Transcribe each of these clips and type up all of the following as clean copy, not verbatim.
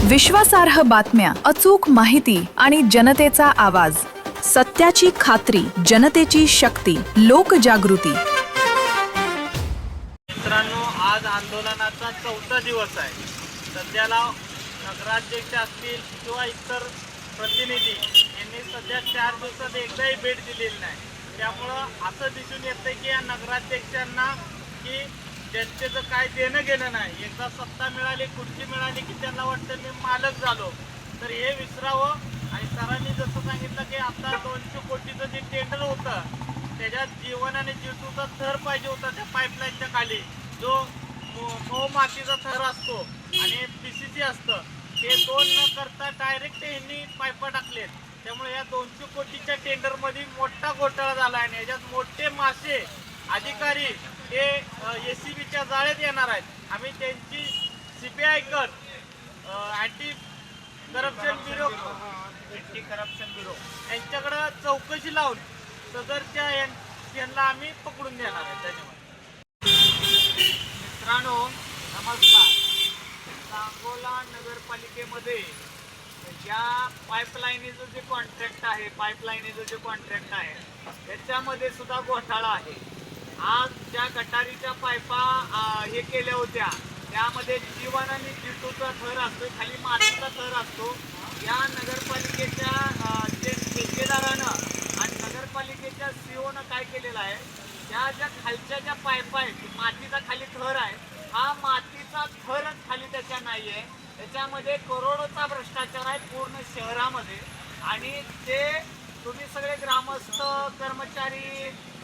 विश्वासार्ह बातम्या, अचूक माहिती आणि जनतेचा आवाज. सत्याची खात्री, जनतेची शक्ती, लोकजागृती. मित्रांनो, आज आंदोलनाचा 4था दिवस आहे. सध्याला नगराध्यक्ष असतील किंवा इतर प्रतिनिधी यांनी सध्या 4 दिवसात एकदाही भेट दिलेली नाही. त्यामुळं असं दिसून येतं की या नगराध्यक्षांना की जनतेचं काय देणं घेणं नाही. एकदा सत्ता मिळाली, खुर्ची मिळाली की त्यांना वाटतं मी मालक झालो. तर हे विसरावं. आणि सरांनी जसं सांगितलं की आता 200 कोटीचं जे टेंडर होतं त्याच्यात जीवन आणि जीवचा थर पाहिजे होता. त्या पाईपलाईनच्या खाली जो मऊ मातीचा थर असतो आणि PCC असतं ते दोन न करता डायरेक्ट यांनी पाईपा टाकलेत. त्यामुळे या 200 कोटीच्या टेंडरमध्ये मोठा घोटाळा झाला आणि याच्यात मोठे मासे अधिकारी हे ACBच्या जाळ्यात येणार आहेत. आम्ही त्यांची CBI कर अँटी करप्शन ब्युरो यांच्याकडं चौकशी लावून सदरच्या यांना आम्ही पकडून देणार आहे. धन्यवाद. मित्रांनो नमस्कार. सांगोला नगरपालिकेमध्ये ज्या पाईपलाईनीचं जे कॉन्ट्रॅक्ट आहे त्याच्यामध्ये सुद्धा घोटाळा आहे. आज ज्या गटारीच्या पाईपा हे केल्या होत्या त्यामध्ये जीवन आणि जितूचा थर असतो, खाली मातीचा थर असतो. या नगरपालिकेच्या जे ठेकेदारानं आणि नगरपालिकेच्या COनं काय केलेलं आहे, त्या ज्या खालच्या ज्या पाईपा आहेत मातीचा खाली थर आहे, हा मातीचा थरच खाली त्याच्या नाही आहे. त्याच्यामध्ये करोडोचा भ्रष्टाचार आहे पूर्ण शहरामध्ये. आणि ते तुम्ही सगळे ग्रामस्थ, कर्मचारी,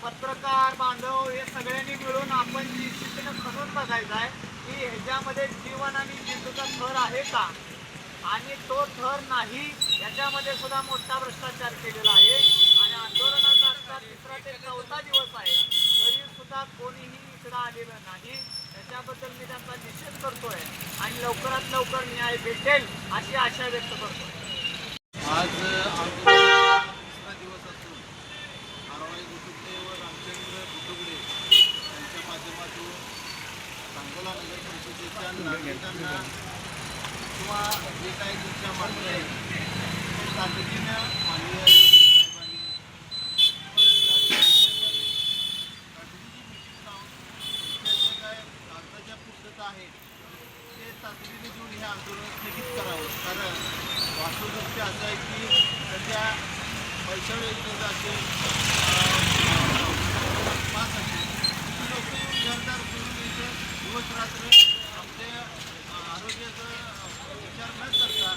पत्रकार बांधव हे सगळ्यांनी मिळून आपण निश्चितीनं खणून बघायचं आहे की ह्याच्यामध्ये जीवन आणि जितूचा थर आहे का. आणि तो थर नाही, याच्यामध्ये सुद्धा मोठा भ्रष्टाचार केलेला आहे. आणि आंदोलनाचा आजचा 3रा ते 4था दिवस आहे तरी सुद्धा कोणीही इकडं आलेलं नाही. त्याच्याबद्दल मी त्यांचा निषेध करतोय आणि लवकरात लवकर न्याय भेटेल अशी आशा व्यक्त करतोय. आज आंदोलनाचा 3रा दिवस असून आरवाई गुटुगडे व रामचंद्र गुटुगडे यांच्या माध्यमातून सांगोला नगर परिषदेच्या नागरिकांना किंवा जे काही तुमच्या मागणी आहे ते तातडीनं माननीय साहेबांनी तातडीची मीटिंग लावून तुमच्या जे काय कागदाच्या पूर्तता आहे ते तातडीने घेऊन हे आंदोलन स्थगित करावं. कारण वास्तवदृष्टी असं आहे की सध्या पैसा योजनेचं असेल, पास असेल, ती लोक येऊन घरदार करून इथं दिवस रात्र आपल्या आरोग्याचा विचार न करता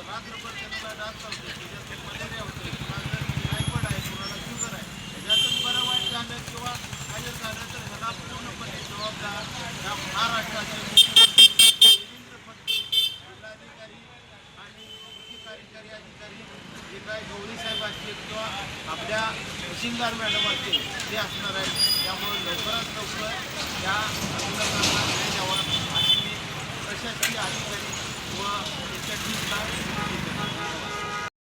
रात्रभर त्यांना डास लावतो, त्याच्यातून मलेरिया होते, कुणाला टायफॉइड आहे, कुणाला शुगर आहे. त्याच्यातून बरं वाईट झालं किंवा काही झालं तर ह्याला पूर्णपणे जबाबदार या महाराष्ट्राचे मुख्यमंत्री देवेंद्र फडणवीस, जिल्हाधिकारी आणि मुख्य कार्यकारी अधिकारी जे काय गौरी साहेब असतील किंवा आपल्या तहसीलदार मॅडम असतील ते असणार आहेत. त्यामुळे लवकरात लवकर या आंदोलकांना न्याय द्यावा अशी मी प्रशासकीय अधिकारी व त्याच्या टीमला